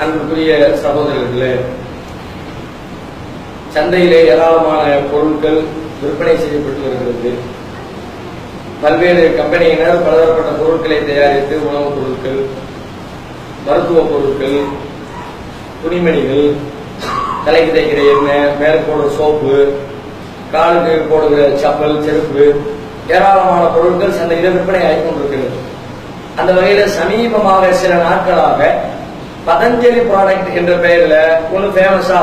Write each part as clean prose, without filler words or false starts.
அன்புக்குரிய சகோதரர்களே, சந்தையிலே ஏராளமான பொருட்கள் விற்பனை செய்யப்பட்டு வருகிறது. பல்வேறு கம்பெனியினர் பலதரப்பட்ட பொருட்களை தயாரித்து உணவுப் பொருட்கள், மருத்துவ பொருட்கள், துணிமணிகள், தலைக்கு தைக்கிற எண்ணெய், மேல் போடுற சோப்பு, காலுக்கு போடுகிற சப்பல், செருப்பு, ஏராளமான பொருட்கள் சந்தையில விற்பனை ஆகிக் கொண்டிருக்கிறது. அந்த வகையில சமீபமாக சில நாட்களாக பதஞ்சலி ப்ராடக்ட் என்ற பெயர்ல ஒண்ணு ஃபேமஸா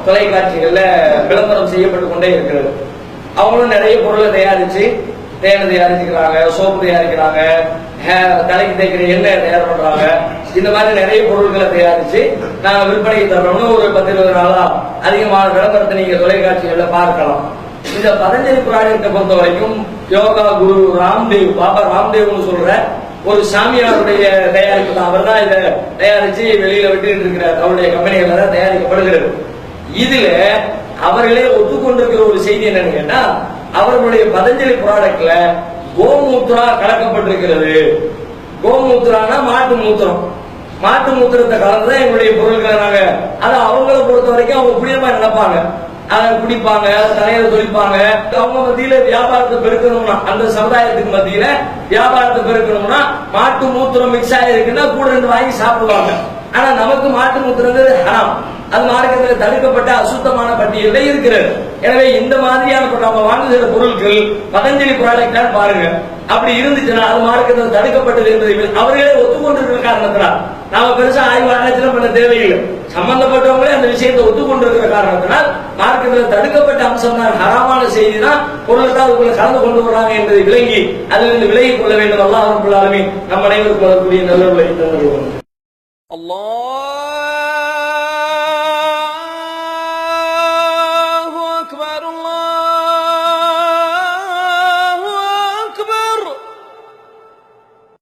தொலைக்காட்சிகள்ல விளம்பரம் செய்யப்பட்டு கொண்டே இருக்கிறது. அவங்களும் நிறைய பொருளை தயாரிச்சு தேனை தயாரிச்சுக்கிறாங்க, சோப்பு தயாரிக்கிறாங்க, தலைக்கு தைக்கிற எண்ணெய் தயார் பண்றாங்க. இந்த மாதிரி நிறைய பொருட்களை தயாரிச்சு நாங்க விற்பனைக்கு தர்றோம்னு ஒரு 10-20 நாளா அதிகமான விளம்பரத்தை நீங்க தொலைக்காட்சிகள்ல பார்க்கலாம். இந்த பதஞ்சலி ப்ராடக்டை பொறுத்த வரைக்கும் யோகா குரு ராம்தேவ், பாபா ராம்தேவ்னு சொல்ற ஒரு சாமியாருடைய தயாரிப்பு தான். அவர் தான் இதை தயாரிச்சு வெளியில விட்டு இருக்கிறார். அவருடைய கம்பெனிகள் தான் தயாரிக்கப்படுகிறது. இதுல அவர்களே ஒத்துக்கொண்டிருக்கிற ஒரு செய்தி என்னன்னு கேட்டா, அவர்களுடைய பதஞ்சலி ப்ராடக்ட்ல கோமூத்ரா கலக்கப்பட்டிருக்கிறது. கோமூத்ரானா மாட்டு மூத்திரம், மாட்டு மூத்திரத்தை கலந்துதான் எங்களுடைய பொருட்களை நாங்க அதை அவங்கள பொறுத்த வரைக்கும் அவங்க புனிதமா நினைப்பாங்க. அதை குடிப்பாங்க, தலையில தொழிப்பாங்க. அவங்க மத்தியில வியாபாரத்தை பெருக்கணும்னா, அந்த சமுதாயத்துக்கு மத்தியில வியாபாரத்தை பெருக்கணும்னா மாட்டு மூத்திரம் மிக்ஸ் ஆயிருக்குன்னா கூட ரெண்டு வாங்கி சாப்பிடுவாங்க. ஆனா நமக்கு மாட்டு மூத்திரங்கிறது ஹராம், அது மார்க்கத்தில் தடுக்கப்பட்ட அசுத்தமான பட்டியலில் இருக்கிறது. எனவே இந்த மாதிரியான நம்ம வாங்குகிற பொருட்கள் பதஞ்சலி ப்ராடக்டா பாருங்க, அப்படி இருந்துச்சுன்னா அது மார்க்கத்தில் தடுக்கப்பட்டது என்பதை அவர்களே ஒத்துக்கொண்டிருக்கிற காரணத்தினால் நாம பெருசா ஆய்வு ஆராய்ச்சி பண்ண தேவையில்லை. சம்பந்தப்பட்டவங்களே அந்த விஷயத்தை ஒத்துக்கொண்டிருக்கிற காரணத்தினால் மார்க்கத்தில் தடுக்கப்பட்ட அம்சம் தான், ஹராமான செய்தி தான் பொருளை தான் அதுக்குள்ள கலந்து கொண்டு வர்றாங்க என்பதை விளங்கி அதிலிருந்து விலகிக் கொள்ள வேண்டும். அல்லாஹ் ரப்பல் ஆலமீன் நம் அனைவருக்கும் வரக்கூடிய நல்ல வழி தந்தருவாங்க. Allah